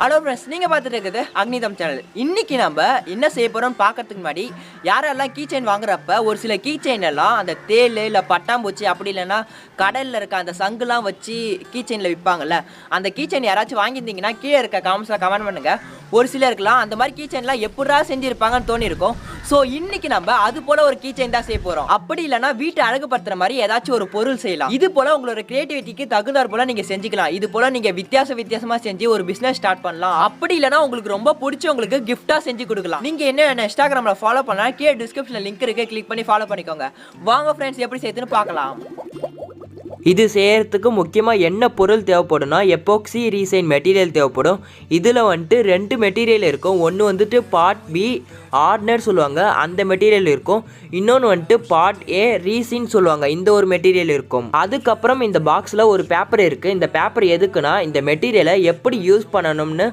Hello friends, நீங்கள் பார்த்துட்டு இருக்குது அக்னிதம் சேனல். இன்றைக்கி நம்ம என்ன செய்ய போகிறோம்னு பார்க்கறதுக்கு முன்னாடி யாரெல்லாம் கீ செயின் வாங்குறப்ப ஒரு சில கீ செயின் எல்லாம் அந்த தேல் இல்லை பட்டாம்பூச்சி அப்படி இல்லைன்னா கடலில் இருக்க அந்த சங்குலாம் வச்சு கீ செயினில் விற்பாங்கள்ல, அந்த கீ செயின் யாராச்சும் வாங்கியிருந்தீங்கன்னா கீழே இருக்க காமெண்ட்ஸில் கமெண்ட் பண்ணுங்கள். ஒரு சிலருக்குலாம் அந்த மாதிரி கீ செயின்லாம் எப்படா செஞ்சுருப்பாங்கன்னு தோணியிருக்கும். ஸோ இன்றைக்கி நம்ம அது போல் ஒரு கீ செயின் தான் செய்ய போகிறோம். அப்படி இல்லைனா வீட்டை அழகுபடுத்துகிற மாதிரி ஏதாச்சும் ஒரு பொருள் செய்யலாம். இது போல் உங்களோட கிரியேட்டிவிட்டிக்கு தகுந்தாற் போல் நீங்கள் செஞ்சுக்கலாம். இது போல் நீங்கள் வித்தியாசமாக செஞ்சு ஒரு பிஸ்னஸ் ஸ்டார்ட் பண்ணலாம். அப்படி இல்லைனா உங்களுக்கு ரொம்ப பிடிச்சவங்களுக்கு கிஃப்டா செஞ்சு கொடுக்கலாம். நீங்க என்ன இன்ஸ்டாகிராம்ல ஃபாலோ பண்ணலாம், கீழே டிஸ்கிரிப்ஷன்ல லிங்க் இருக்கு, கிளிக் பண்ணி ஃபாலோ பண்ணிக்கோங்க. வாங்க ஃப்ரெண்ட்ஸ், எப்படி செய்யுதுன்னு பார்க்கலாம். இது செய்யறதுக்கு முக்கியமாக என்ன பொருள் தேவைப்படும்னா எபோக்சி ரீசைன் மெட்டீரியல் தேவைப்படும். இதில் வந்துட்டு 2 மெட்டீரியல் இருக்கும். ஒன்று வந்துட்டு பார்ட் பி ஆர்டினர் சொல்லுவாங்க, அந்த மெட்டீரியல் இருக்கும். இன்னொன்று வந்துட்டு பார்ட் ஏ ரீசின் சொல்லுவாங்க, இந்த ஒரு மெட்டீரியல் இருக்கும். அதுக்கப்புறம் இந்த பாக்ஸில் ஒரு பேப்பர் இருக்குது. இந்த பேப்பர் எதுக்குன்னா இந்த மெட்டீரியலை எப்படி யூஸ் பண்ணணும்னு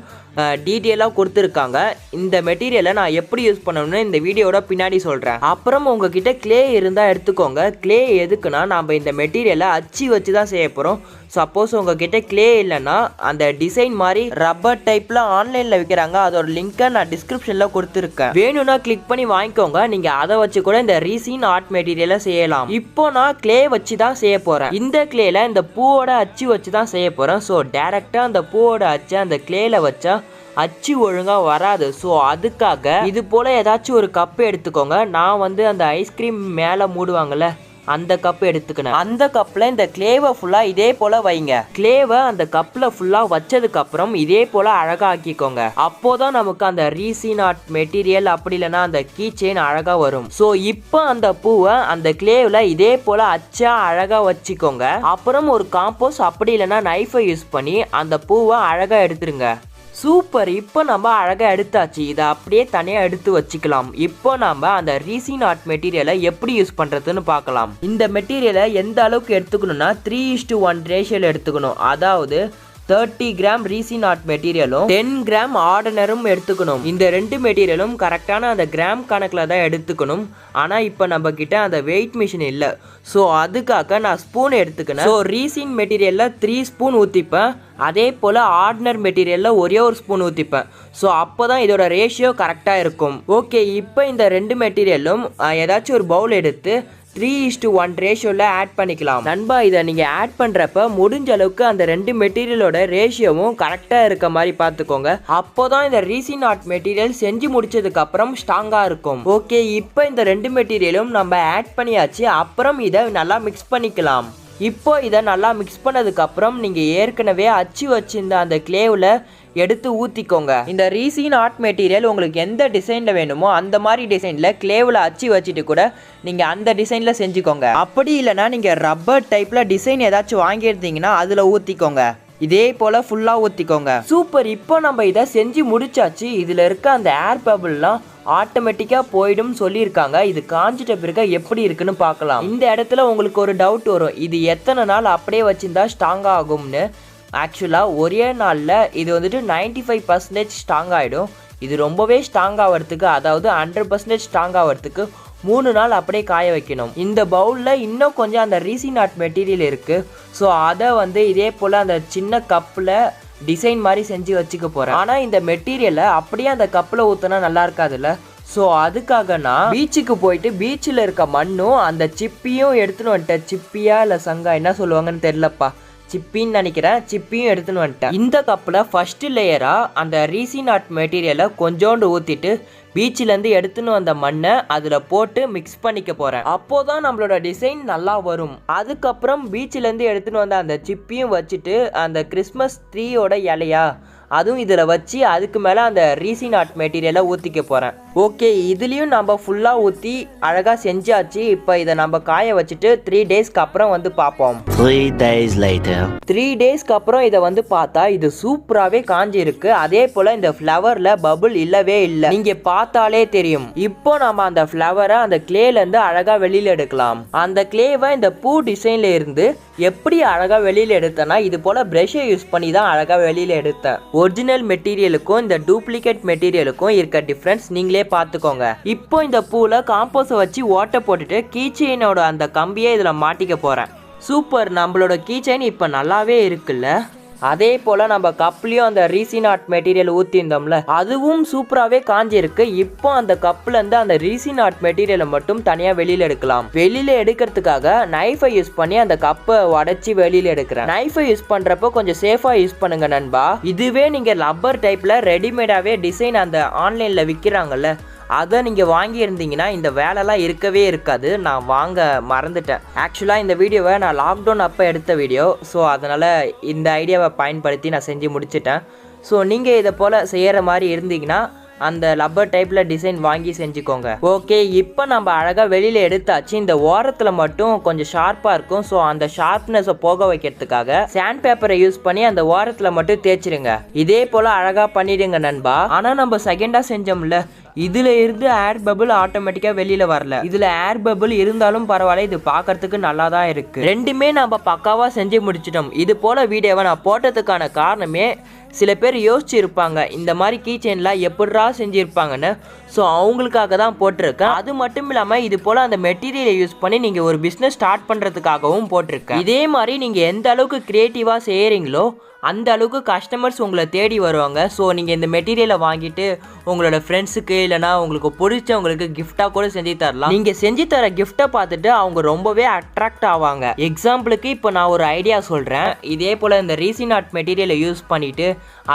டீட்டெயிலாக கொடுத்துருக்காங்க. இந்த மெட்டீரியலை நான் எப்படி யூஸ் பண்ணணும்னு இந்த வீடியோட பின்னாடி சொல்கிறேன். அப்புறம் உங்ககிட்ட கிளே இருந்தால் எடுத்துக்கோங்க. கிளே எதுக்குன்னா நம்ம இந்த மெட்டீரியலை அச்சு வச்சு தான் செய்ய போகிறோம். சப்போஸ் உங்ககிட்ட கிளே இல்லைன்னா அந்த டிசைன் மாதிரி ரப்பர் டைப்பில் ஆன்லைனில் விற்கிறாங்க, அதோட லிங்க்கை நான் டிஸ்கிரிப்ஷனில் கொடுத்துருக்கேன். வேணும்னா கிளிக் பண்ணி வாங்கிக்கோங்க. நீங்கள் அதை வச்சு கூட இந்த ரீசின் ஆர்ட் மெட்டீரியலை செய்யலாம். இப்போ நான் கிளே வச்சு தான் செய்ய போகிறேன். இந்த கிளேல இந்த பூவோட அச்சு வச்சு தான் செய்ய போகிறேன். ஸோ டேரெக்டாக அந்த பூவோட அச்சை அந்த கிளேல வச்சா அச்சு ஒழுங்காக வராது. ஸோ அதுக்காக இது போல் ஏதாச்சும் ஒரு கப்பு எடுத்துக்கோங்க. நான் வந்து அந்த ஐஸ்கிரீம் மேலே மூடுவாங்கள்ல, அந்த கப்பு எடுத்துக்கினேன். அந்த கப்பில் இந்த கிளேவை ஃபுல்லாக இதே போல் வைங்க. கிளேவை அந்த கப்பில் ஃபுல்லாக வச்சதுக்கப்புறம் இதே போல் அழகாக ஆக்கிக்கோங்க. அப்போதான் நமக்கு அந்த ரீசின் ஆர்ட் மெட்டீரியல் அப்படி இல்லைன்னா அந்த கீ செயின் அழகாக வரும். ஸோ இப்போ அந்த பூவை அந்த கிளேவில் இதே போல் அச்சா அழகாக வச்சுக்கோங்க. அப்புறம் ஒரு காம்போஸ் அப்படி இல்லைன்னா நைஃபை யூஸ் பண்ணி அந்த பூவை அழகாக எடுத்துருங்க. சூப்பர், இப்போ நம்ம அழகாக எடுத்தாச்சு. இதை அப்படியே தனியாக எடுத்து வச்சுக்கலாம். இப்போ நம்ம அந்த ரீசின் ஆர்ட் மெட்டீரியலை எப்படி யூஸ் பண்ணுறதுன்னு பார்க்கலாம். இந்த மெட்டீரியலை எந்த அளவுக்கு எடுத்துக்கணும்னா 3:1 ரேஷியோவில் எடுத்துக்கணும். அதாவது 30 கிராம் ரீசின் ஆர்ட் மெட்டீரியலும் 10 கிராம் ஆர்டினரும் எடுத்துக்கணும். இந்த 2 மெட்டீரியலும் கரெக்டான அந்த கிராம் கணக்கில் தான் எடுத்துக்கணும். ஆனால் இப்போ நம்ம கிட்ட அந்த வெயிட் மிஷின் இல்லை. ஸோ அதுக்காக நான் ஸ்பூன் எடுத்துக்கணும். ஸோ ரீசின் மெட்டீரியலில் 3 ஸ்பூன் ஊற்றிப்பேன். அதே போல் ஆர்டினர் மெட்டீரியலில் ஒரே ஒரு ஸ்பூன் ஊற்றிப்பேன். ஸோ அப்போ தான் இதோட ரேஷியோ கரெக்டாக இருக்கும். ஓகே, இப்போ இந்த 2 மெட்டீரியலும் ஏதாச்சும் ஒரு பவுல் எடுத்து 3:1 ரேஷியோவில் ஆட் பண்ணிக்கலாம். நண்பா, இதை நீங்கள் ஆட் பண்ணுறப்ப முடிஞ்ச அளவுக்கு அந்த 2 மெட்டீரியலோட ரேஷியோவும் கரெக்டாக இருக்க மாதிரி பார்த்துக்கோங்க. அப்போ தான் இந்த ரீசின் ஆர்ட் மெட்டீரியல் செஞ்சு முடிச்சதுக்கப்புறம் ஸ்ட்ராங்காக இருக்கும். ஓகே, இப்போ இந்த 2 மெட்டீரியலும் நம்ம ஆட் பண்ணியாச்சு. அப்புறம் இதை நல்லா மிக்ஸ் பண்ணிக்கலாம். இப்போ இதை நல்லா மிக்ஸ் பண்ணதுக்கப்புறம் நீங்கள் ஏற்கனவே அச்சு வச்சிருந்த அந்த கிளேவில் எடுத்து ஊற்றிக்கோங்க. இந்த ரீசின் ஆர்ட் மெட்டீரியல் உங்களுக்கு எந்த டிசைனில் வேணுமோ அந்த மாதிரி டிசைனில் கிளேவில் அச்சு வச்சுட்டு கூட நீங்கள் அந்த டிசைனில் செஞ்சுக்கோங்க. அப்படி இல்லைனா நீங்கள் ரப்பர் டைப்பில் டிசைன் ஏதாச்சும் வாங்கியிருந்தீங்கன்னா அதில் ஊற்றிக்கோங்க. இதே போல் ஃபுல்லாக ஊற்றிக்கோங்க. சூப்பர், இப்போ நம்ம இதை செஞ்சு முடிச்சாச்சு. இதில் இருக்க அந்த ஏர் பபிள்லாம் ஆட்டோமேட்டிக்காக போயிடும் சொல்லியிருக்காங்க. இது காஞ்சிட்ட பிறகு எப்படி இருக்குன்னு பார்க்கலாம். இந்த இடத்துல உங்களுக்கு ஒரு டவுட் வரும், இது எத்தனை நாள் அப்படியே வச்சுருந்தா ஸ்ட்ராங் ஆகும்னு. ஆக்சுவலாக ஒரே நாளில் இது வந்துட்டு 95% ஸ்ட்ராங் ஆகிடும். இது ரொம்பவே ஸ்ட்ராங் ஆகிறதுக்கு, அதாவது 100% ஸ்ட்ராங் ஆகிறதுக்கு 3 நாள் அப்படியே காய வைக்கணும். இந்த பவுலில் இன்னும் கொஞ்சம் அந்த ரீசின் ஆர்ட் மெட்டீரியல் இருக்குது. ஸோ அதை வந்து இதே போல் அந்த சின்ன கப்பில் டிசைன் மாதிரி செஞ்சு வச்சுக்க போகிறேன். ஆனால் இந்த மெட்டீரியலை அப்படியே அந்த கப்பில் ஊற்றினா நல்லா இருக்காதுல்ல. ஸோ அதுக்காக நான் பீச்சுக்கு போயிட்டு பீச்சில் இருக்க மண்ணும் அந்த சிப்பியும் எடுத்துன்னு வந்துட்டேன். சிப்பியா இல்லை சங்கா என்ன சொல்லுவாங்கன்னு தெரிலப்பா, சிப்பின்னு நினைக்கிறேன். சிப்பியும் எடுத்துன்னு வந்துட்டேன். இந்த கப்பில் ஃபஸ்ட்டு லேயராக அந்த ரீசின் ஆர்ட் மெட்டீரியலை கொஞ்சோண்டு ஊற்றிட்டு பீச்சிலேருந்து எடுத்துன்னு வந்த மண்ணை அதில் போட்டு மிக்ஸ் பண்ணிக்க போகிறேன். அப்போ தான் நம்மளோட டிசைன் நல்லா வரும். அதுக்கப்புறம் பீச்சிலேருந்து எடுத்துன்னு வந்த அந்த சிப்பியும் வச்சுட்டு அந்த கிறிஸ்மஸ் ட்ரீயோட இலையா அதுவும் இதில் வச்சு அதுக்கு மேலே அந்த ரீசின் ஆர்ட் மெட்டீரியலை ஊற்றிக்க போகிறேன். ஓகே, இதுலேயும் நம்ம ஃபுல்லாக ஊற்றி அழகாக செஞ்சாச்சு. இப்போ இதை நம்ம காய வச்சுட்டு 3 டேஸ்க்கு அப்புறம் வந்து பார்ப்போம். 3 days later. 3 டேஸ்க்கு அப்புறம் இதை வந்து பார்த்தா இது சூப்பராகவே காஞ்சி இருக்கு. அதே போல் இந்த ஃப்ளவரில் பபுள் இல்லவே இல்லை, நீங்கள் பார்த்தாலே தெரியும். இப்போ நம்ம அந்த ஃப்ளவரை அந்த கிளேலேருந்து அழகாக வெளியில் எடுக்கலாம். அந்த கிளேவை இந்த பூ டிசைனில் இருந்து எப்படி அழகாக வெளியில் எடுத்தேன்னா இது போல் ப்ரஷ்ஷை யூஸ் பண்ணி தான் அழகாக வெளியில் எடுத்தேன். ஒரிஜினல் மெட்டீரியலுக்கும் இந்த டூப்ளிகேட் மெட்டீரியலுக்கும் இருக்க டிஃப்ரென்ஸ் நீங்களே பார்த்துக்கோங்க. இப்போ இந்த பூவில் காம்போஸை வச்சு ஓட்டை போட்டுட்டு கீ செயினோட அந்த கம்பியை இதில் மாட்டிக்க போகிறேன். சூப்பர், நம்மளோட கீ செயின் இப்போ நல்லாவே இருக்குல்ல. அதே போல் நம்ம கப்லேயும் அந்த ரீசின் ஆர்ட் மெட்டீரியல் ஊற்றிருந்தோம்ல, அதுவும் சூப்பராகவே காஞ்சிருக்கு. இப்போ அந்த கப்லேருந்து அந்த ரீசின் ஆர்ட் மெட்டீரியலை மட்டும் தனியாக வெளியில் எடுக்கலாம். வெளியில் எடுக்கிறதுக்காக நைஃபை யூஸ் பண்ணி அந்த கப்பை உடச்சி வெளியில் எடுக்கிறேன். நைஃபை யூஸ் பண்ணுறப்போ கொஞ்சம் சேஃபாக யூஸ் பண்ணுங்க நண்பா. இதுவே நீங்கள் ரப்பர் டைப்பில் ரெடிமேடாகவே டிசைன் அந்த ஆன்லைனில் விற்கிறாங்கல்ல, அதை நீங்கள் வாங்கியிருந்தீங்கன்னா இந்த வேலைலாம் இருக்கவே இருக்காது. நான் வாங்க மறந்துட்டேன். ஆக்சுவலாக இந்த வீடியோவை நான் லாக்டவுன் அப்போ எடுத்த வீடியோ. ஸோ அதனால் இந்த ஐடியாவை பயன்படுத்தி நான் செஞ்சு முடிச்சிட்டேன். ஸோ நீங்கள் இதை போல் செய்கிற மாதிரி இருந்தீங்கன்னா அந்த ரப்பர் டைப்பில் டிசைன் வாங்கி செஞ்சுக்கோங்க. ஓகே, இப்போ நம்ம அழகாக வெளியில் எடுத்தாச்சு. இந்த ஓரத்தில் மட்டும் கொஞ்சம் ஷார்ப்பாக இருக்கும். ஸோ அந்த ஷார்ப்னஸை போக வைக்கிறதுக்காக சாண்ட் பேப்பரை யூஸ் பண்ணி அந்த ஓரத்தில் மட்டும் தேய்ச்சிருங்க. இதே போல் அழகாக பண்ணிடுங்க நண்பா. ஆனால் நம்ம செகண்டாக செஞ்சோம்ல, இதில் இருந்து ஏர் பபிள் ஆட்டோமேட்டிக்காக வெளியில் வரல. இதில் ஏர் பபிள் இருந்தாலும் பரவாயில்ல, இது பார்க்கறதுக்கு நல்லா தான் இருக்குது. ரெண்டுமே நம்ம பக்காவாக செஞ்சு முடிச்சிட்டோம். இது போல் வீடியோவை நான் போட்டதுக்கான காரணமே, சில பேர் யோசிச்சு இருப்பாங்க இந்த மாதிரி கீ செயின்லாம் எப்படிரா செஞ்சுருப்பாங்கன்னு. ஸோ அவங்களுக்காக தான் போட்டிருக்கேன். அது மட்டும் இல்லாமல் இது போல் அந்த மெட்டீரியலை யூஸ் பண்ணி நீங்கள் ஒரு பிஸ்னஸ் ஸ்டார்ட் பண்ணுறதுக்காகவும் போட்டிருக்கேன். இதே மாதிரி நீங்கள் எந்த அளவுக்கு க்ரியேட்டிவாக செய்கிறீங்களோ அந்த அளவுக்கு கஸ்டமர்ஸ் உங்களை தேடி வருவாங்க. ஸோ நீங்கள் இந்த மெட்டீரியலை வாங்கிட்டு உங்களோட ஃப்ரெண்ட்ஸுக்கு இல்லைனா உங்களுக்கு பிடிச்சவங்களுக்கு கிஃப்டாக கூட செஞ்சு தரலாம். நீங்கள் செஞ்சு தர கிஃப்ட்டை பார்த்துட்டு அவங்க ரொம்பவே அட்ராக்ட் ஆவாங்க. எக்ஸாம்பிளுக்கு இப்போ நான் ஒரு ஐடியா சொல்கிறேன். இதே போல் இந்த ரீசின் ஆர்ட் மெட்டீரியலை யூஸ் பண்ணிவிட்டு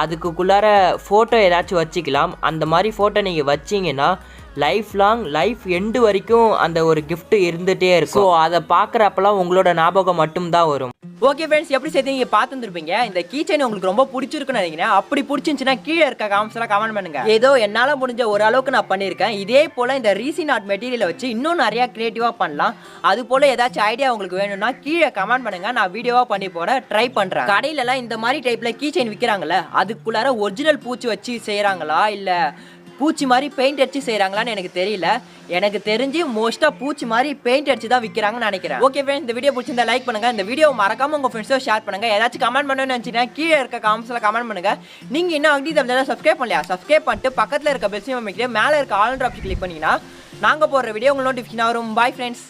அதுக்குள்ளார ஃபோட்டோ ஏதாச்சும் வச்சுக்கலாம். அந்த மாதிரி ஃபோட்டோ நீங்கள் வச்சிங்கன்னா லைஃப் எண்டு வரைக்கும் அந்த ஒரு கிஃப்ட் இருந்துகிட்டே இருக்கும். ஸோ அதை பார்க்குறப்பெல்லாம் உங்களோட ஞாபகம் மட்டும்தான் வரும். ஓகே ஃப்ரெண்ட்ஸ், எப்படி சேர்த்து நீங்கள் பார்த்துருப்பீங்க. இந்த கீ செயின் உங்களுக்கு ரொம்ப பிடிச்சிருக்குன்னு நினைக்கிறேன். அப்படி பிடிச்சிருந்துச்சுன்னா கீழே இருக்க காமெண்ட்ஸ்லாம் கமெண்ட் பண்ணுங்க. ஏதோ என்னால் முடிஞ்ச ஒரு அளவுக்கு நான் பண்ணியிருக்கேன். இதே போல் இந்த ரீசின் ஆர்ட் மெட்டீரியலை வச்சு இன்னும் நிறையா க்ரியேட்டிவாக பண்ணலாம். அது போல் ஏதாச்சும் ஐடியா உங்களுக்கு வேணும்னா கீழே கமெண்ட் பண்ணுங்க. நான் வீடியோவாக பண்ணி போட ட்ரை பண்ணுறேன். கடையிலலாம் இந்த மாதிரி டைப்பில் கீ செயின் விற்கிறாங்களே, அதுக்குள்ளார ஒரிஜினல் பூச்சி வச்சு செய்கிறாங்களா இல்லை பூச்சி மாதிரி பெயிண்ட் அடிச்சு செய்கிறாங்களான்னு எனக்கு தெரியல. எனக்கு தெரிஞ்சு மோஸ்ட்டாக பூச்சி மாதிரி பெயிண்ட் அடிச்சு தான் விற்கிறாங்கன்னு நினைக்கிறேன். ஓகே ஃப்ரெண்ட்ஸ், இந்த வீடியோ பிடிச்சிருந்தா லைக் பண்ணுங்க. இந்த வீடியோ மறக்காம உங்கள் ஃப்ரெண்ட்ஸோ ஷேர் பண்ணுங்க. ஏதாச்சும் கமெண்ட் பண்ணணும்னு நினச்சிங்கன்னா கீழே இருக்க காமெண்ட்ஸில் கமெண்ட் பண்ணுங்க. நீங்கள் இன்னும் அக்னி தமிழ் சப்ஸ்கிரைப் பண்ணலையா? சப்ஸ்கிரைப் பண்ணிட்டு பக்கத்தில் இருக்க பெல் சிம்பல் அமைக்கிட்டு மேலே இருக்க ஆல் ஆப்ஷன் கிளிக் பண்ணிங்கன்னா நாங்கள் போடுற வீடியோ உங்களுக்கு நோட்டிஃபிகேஷன் வரும். Bye friends.